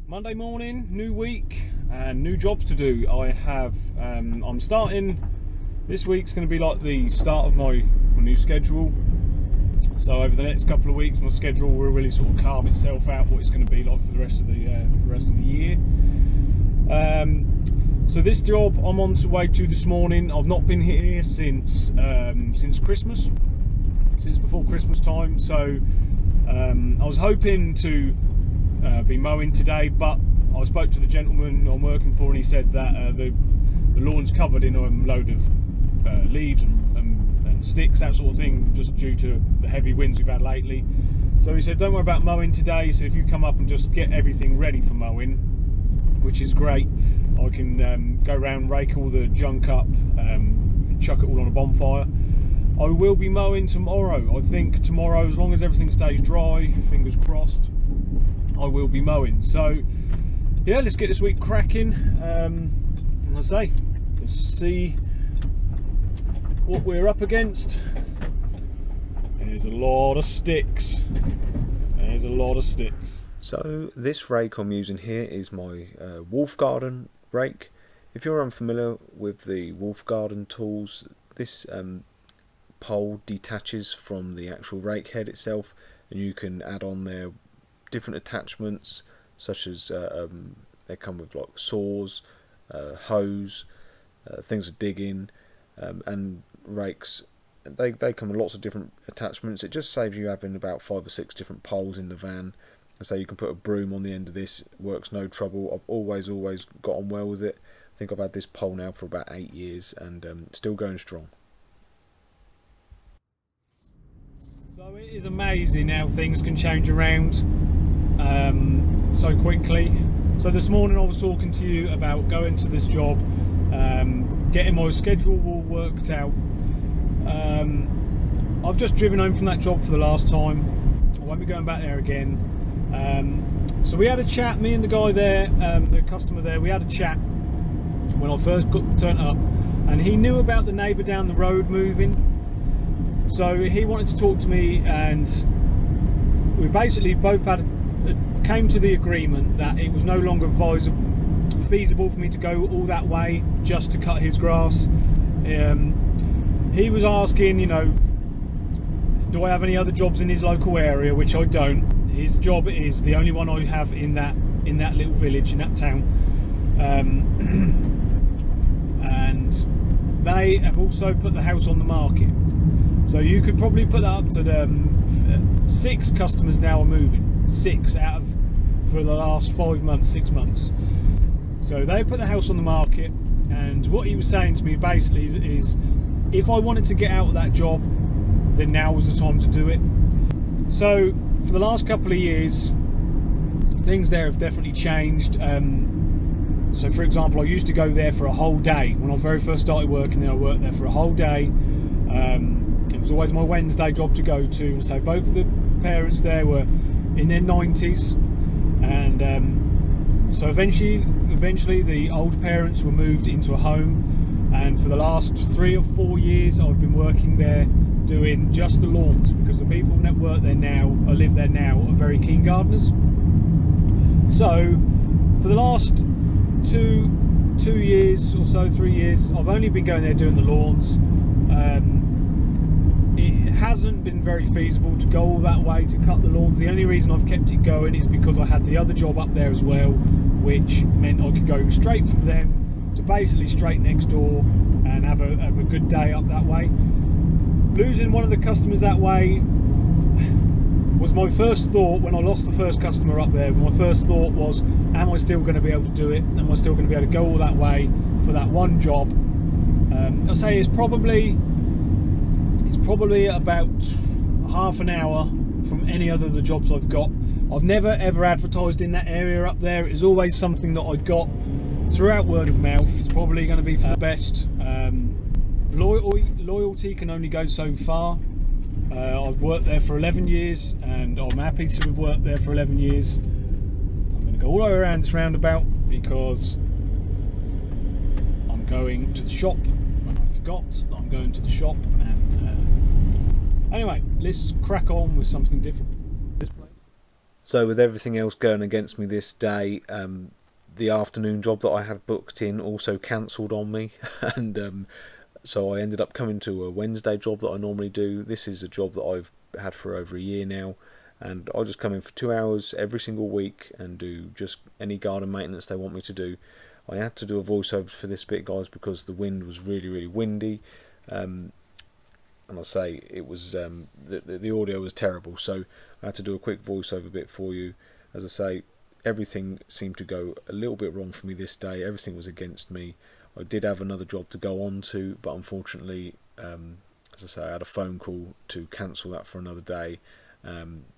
Monday morning, new week and new jobs to do. I'm starting, this week's going to be like the start of my new schedule. So over the next couple of weeks my schedule will really sort of carve itself out what it's going to be like for the rest of the year. So this job I'm on the way to this morning. I've not been here since Christmas, since before Christmas time. So I was hoping to be mowing today, but I spoke to the gentleman I'm working for and he said that the lawn's covered in a load of leaves and sticks, that sort of thing, just due to the heavy winds we've had lately. So he said don't worry about mowing today, so if you come up and just get everything ready for mowing, which is great, I can go around, rake all the junk up, chuck it all on a bonfire. I will be mowing tomorrow. I think tomorrow, as long as everything stays dry, fingers crossed, I will be mowing. So yeah, let's get this week cracking. And I say, let's see what we're up against. There's a lot of sticks. There's a lot of sticks. So this rake I'm using here is my Wolf Garden rake. If you're unfamiliar with the Wolf Garden tools, this pole detaches from the actual rake head itself, and you can add on there different attachments, such as they come with like saws, hose, things for digging, and rakes. They come with lots of different attachments. It just saves you having about 5 or 6 different poles in the van. And so you can put a broom on the end of this. It works no trouble. I've always got on well with it. I think I've had this pole now for about 8 years and still going strong. So it is amazing how things can change around so quickly. So this morning I was talking to you about going to this job, getting my schedule all worked out. I've just driven home from that job for the last time. I won't be going back there again. So we had a chat, me and the guy there, the customer there, we had a chat when I first turned up, and he knew about the neighbour down the road moving. So he wanted to talk to me, and we basically both came to the agreement that it was no longer feasible for me to go all that way just to cut his grass. He was asking, you know, do I have any other jobs in his local area, which I don't. His job is the only one I have in that little village, in that town. And they have also put the house on the market. So you could probably put that up to 6 customers now are moving. 6 out of, for the last 5 months, 6 months. So they put the house on the market, and what he was saying to me basically is, if I wanted to get out of that job, then now was the time to do it. So for the last couple of years, things there have definitely changed. So for example, I used to go there for a whole day. When I very first started working there, I worked there for a whole day. It was always my Wednesday job to go to. And so both of the parents there were in their 90s, and so eventually the older parents were moved into a home, and for the last 3 or 4 years I've been working there doing just the lawns, because the people that work there now or live there now are very keen gardeners. So for the last 2 years or so, 3 years, I've only been going there doing the lawns. It hasn't been very feasible to go all that way to cut the lawns. The only reason I've kept it going is because I had the other job up there as well, which meant I could go straight from them to basically straight next door and have a good day up that way. Losing one of the customers that way was my first thought. When I lost the first customer up there, my first thought was, am I still going to be able to do it? Am I still going to be able to go all that way for that one job? I say it's probably about half an hour from any other of the jobs I've got. I've never ever advertised in that area up there. It is always something that I got throughout word of mouth. It's probably going to be for the best. Loyalty can only go so far. I've worked there for 11 years and I'm happy to have worked there for 11 years. I'm going to go all the way around this roundabout because I'm going to the shop. I forgot that I'm going to the shop, and anyway, let's crack on with something different. So with everything else going against me this day, the afternoon job that I had booked in also cancelled on me, and so I ended up coming to a Wednesday job that I normally do. This is a job that I've had for over a year now, and I just come in for 2 hours every single week and do just any garden maintenance they want me to do. I had to do a voiceover for this bit, guys, because the wind was really windy, and I say it was the audio was terrible, so I had to do a quick voiceover bit for you. As I say, everything seemed to go a little bit wrong for me this day. Everything was against me. I did have another job to go on to, but unfortunately, as I say, I had a phone call to cancel that for another day.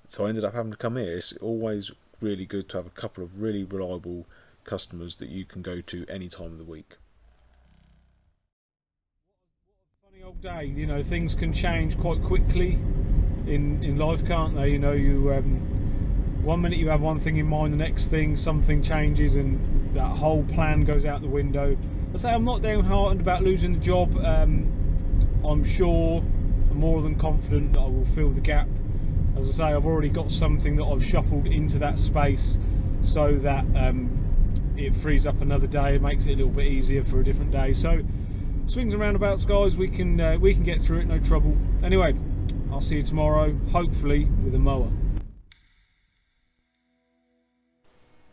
So I ended up having to come here. It's always really good to have a couple of really reliable customers that you can go to any time of the week. Funny old day, you know, things can change quite quickly in life, can't they? You know, you one minute you have one thing in mind, the next thing something changes and that whole plan goes out the window. I say I'm not downhearted about losing the job. I'm sure, I'm more than confident that I will fill the gap. As I say, I've already got something that I've shuffled into that space so that it frees up another day. It makes it a little bit easier for a different day. So swings and roundabouts, guys, we can get through it, no trouble. Anyway, I'll see you tomorrow, hopefully with a mower.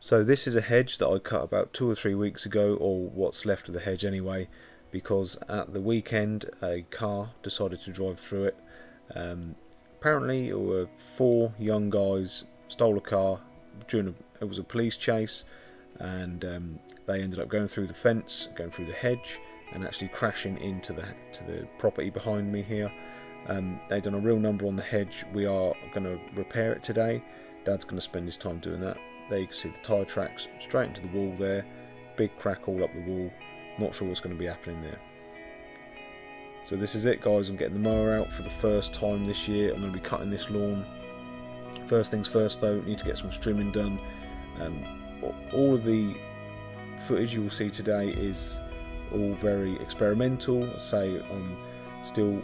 So this is a hedge that I cut about 2 or 3 weeks ago, or what's left of the hedge anyway, because at the weekend a car decided to drive through it. Apparently it were 4 young guys stole a car during it was a police chase, and they ended up going through the fence, going through the hedge, and actually crashing into the property behind me here. They've done a real number on the hedge. We are going to repair it today. Dad's going to spend his time doing that. There you can see the tyre tracks straight into the wall there, big crack all up the wall. Not sure what's going to be happening there. So this is it, guys. I'm getting the mower out for the first time this year. I'm going to be cutting this lawn. First things first though, need to get some trimming done. All of the footage you will see today is all very experimental. I say I'm still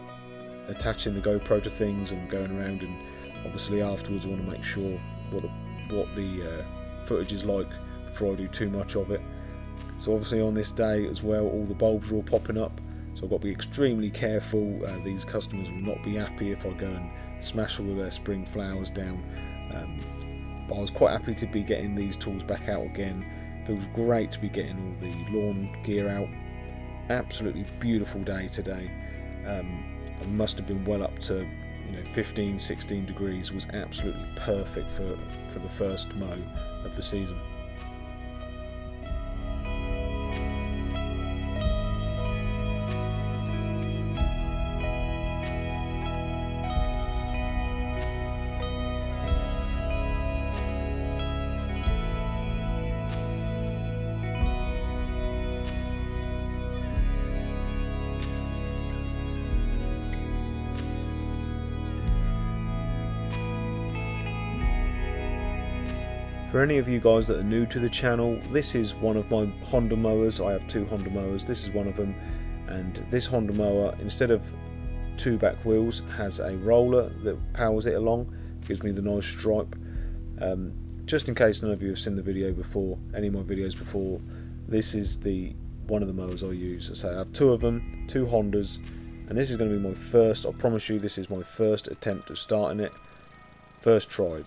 attaching the GoPro to things and going around, and obviously afterwards I want to make sure what the footage is like before I do too much of it. So obviously on this day as well, all the bulbs are all popping up, so I've got to be extremely careful. These customers will not be happy if I go and smash all of their spring flowers down. But I was quite happy to be getting these tools back out again. Feels great to be getting all the lawn gear out. Absolutely beautiful day today. It must have been well up to 15-16 degrees. Was absolutely perfect for the first mow of the season. For any of you guys that are new to the channel, this is one of my Honda mowers. I have 2 Honda mowers. This is one of them, and this Honda mower, instead of 2 back wheels, has a roller that powers it along. Gives me the nice stripe. Just in case none of you have seen the video before, any of my videos before, this is one of the mowers I use. So I have 2 of them, 2 Hondas, and this is going to be my first. I promise you, this is my first attempt at starting it. First try.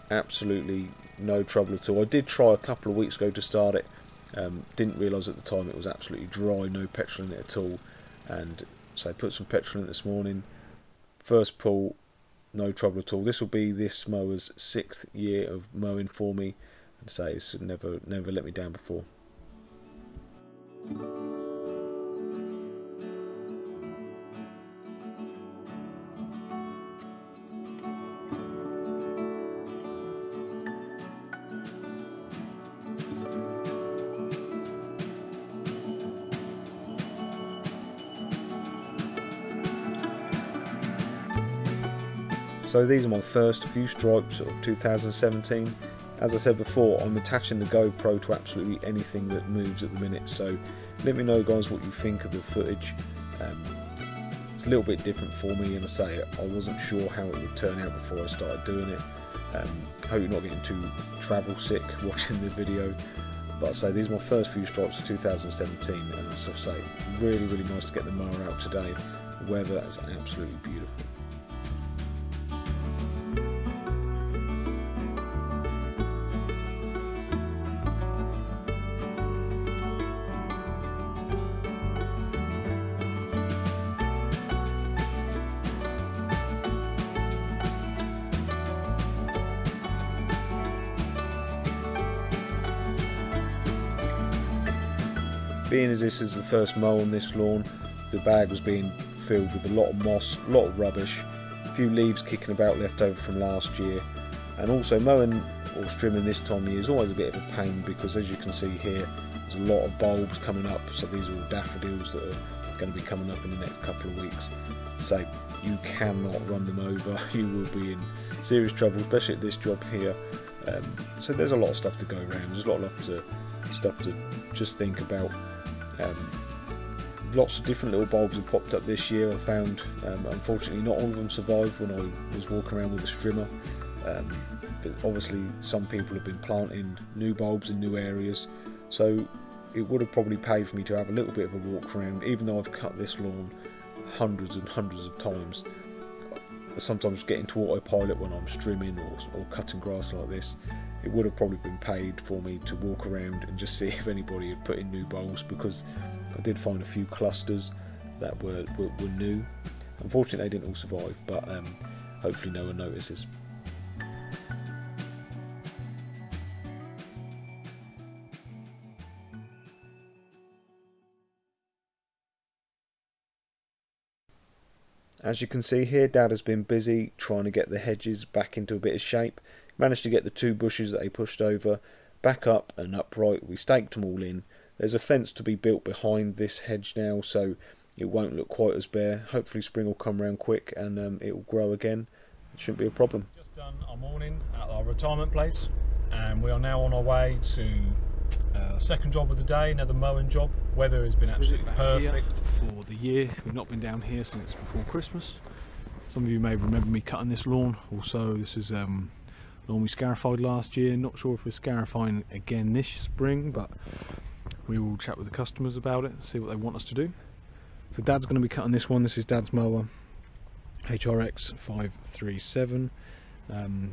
Absolutely no trouble at all. I did try a couple of weeks ago to start it. Didn't realise at the time it was absolutely dry, no petrol in it at all. And so I put some petrol in it this morning. First pull, no trouble at all. This will be this mower's 6th year of mowing for me, and say it's never let me down before. So these are my first few stripes of 2017. As I said before, I'm attaching the GoPro to absolutely anything that moves at the minute, so let me know, guys, what you think of the footage. It's a little bit different for me, and I say I wasn't sure how it would turn out before I started doing it. Hope you're not getting too travel sick watching the video. But I say these are my first few stripes of 2017, and as I say, really nice to get the mower out today. The weather is absolutely beautiful. Being as this is the first mow on this lawn, the bag was being filled with a lot of moss, a lot of rubbish, a few leaves kicking about left over from last year, and also mowing or trimming this time of year is always a bit of a pain because, as you can see here, there's a lot of bulbs coming up. So these are all daffodils that are going to be coming up in the next couple of weeks. So you cannot run them over. You will be in serious trouble, especially at this job here. So there's a lot of stuff to go around. There's a lot of stuff to just think about. Lots of different little bulbs have popped up this year. I found, unfortunately, not all of them survived when I was walking around with a strimmer. But obviously, some people have been planting new bulbs in new areas, so it would have probably paid for me to have a little bit of a walk around. Even though I've cut this lawn hundreds and hundreds of times, I sometimes get into autopilot when I'm strimming or cutting grass like this. It would have probably been paid for me to walk around and just see if anybody had put in new bulbs, because I did find a few clusters that were new. Unfortunately, they didn't all survive, but hopefully no one notices. As you can see here, Dad has been busy trying to get the hedges back into a bit of shape. Managed to get the 2 bushes that they pushed over back up and upright. We staked them all in. There's a fence to be built behind this hedge now, so it won't look quite as bare. Hopefully spring will come around quick and it will grow again. It shouldn't be a problem. Just done our morning at our retirement place, and we are now on our way to second job of the day, another mowing job. Weather has been absolutely perfect for the year. We've not been down here since before Christmas. Some of you may remember me cutting this lawn. Also, this is lawn we scarified last year. Not sure if we're scarifying again this spring, but we will chat with the customers about it and see what they want us to do. So Dad's going to be cutting this one. This is Dad's mower, HRX 537.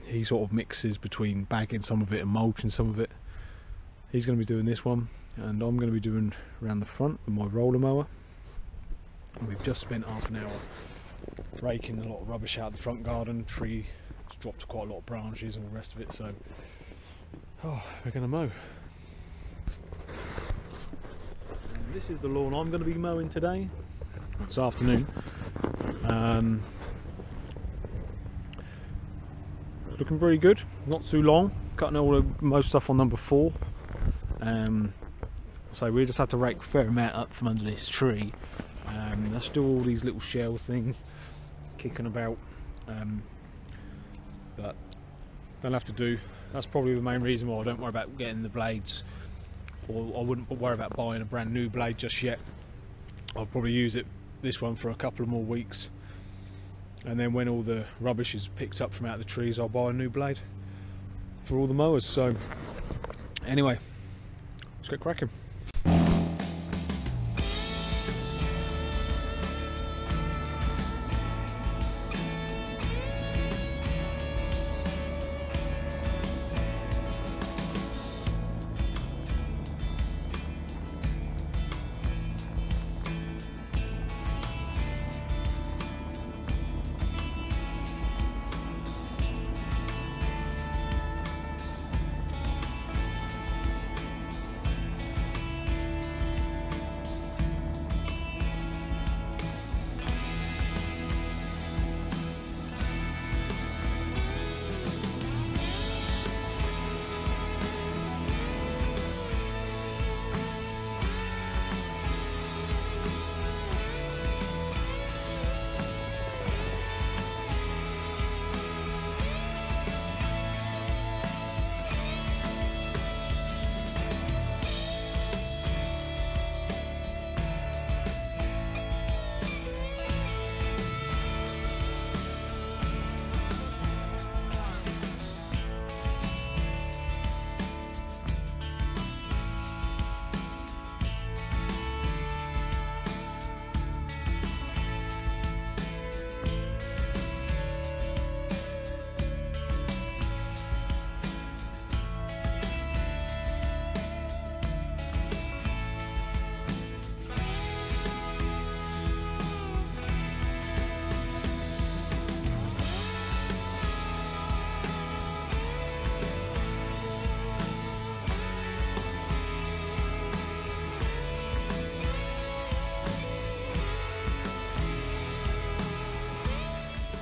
He sort of mixes between bagging some of it and mulching some of it. He's going to be doing this one, and I'm going to be doing around the front with my roller mower. And we've just spent half an hour raking a lot of rubbish out of the front garden. Tree has dropped quite a lot of branches and all the rest of it, so we're going to mow. And this is the lawn I'm going to be mowing today, this afternoon. Looking very good, not too long. Cutting most stuff on number 4. So we just have to rake a fair amount up from under this tree. There's still all these little shell things kicking about, but they'll have to do. That's probably the main reason why I don't worry about getting the blades, or I wouldn't worry about buying a brand new blade just yet. I'll probably use this one for a couple of more weeks, and then when all the rubbish is picked up from out of the trees, I'll buy a new blade for all the mowers. So anyway, let's get cracking.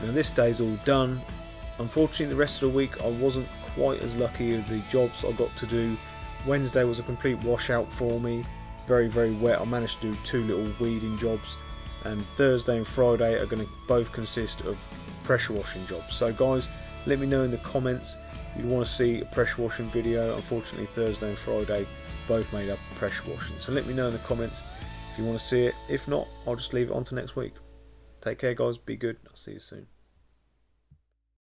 Now this day's all done. Unfortunately the rest of the week I wasn't quite as lucky with the jobs I got to do. Wednesday was a complete washout for me, very wet. I managed to do 2 little weeding jobs, and Thursday and Friday are going to both consist of pressure washing jobs. So guys, let me know in the comments if you want to see a pressure washing video. Unfortunately Thursday and Friday both made up pressure washing, so let me know in the comments if you want to see it. If not, I'll just leave it on to next week. Take care guys, be good, I'll see you soon.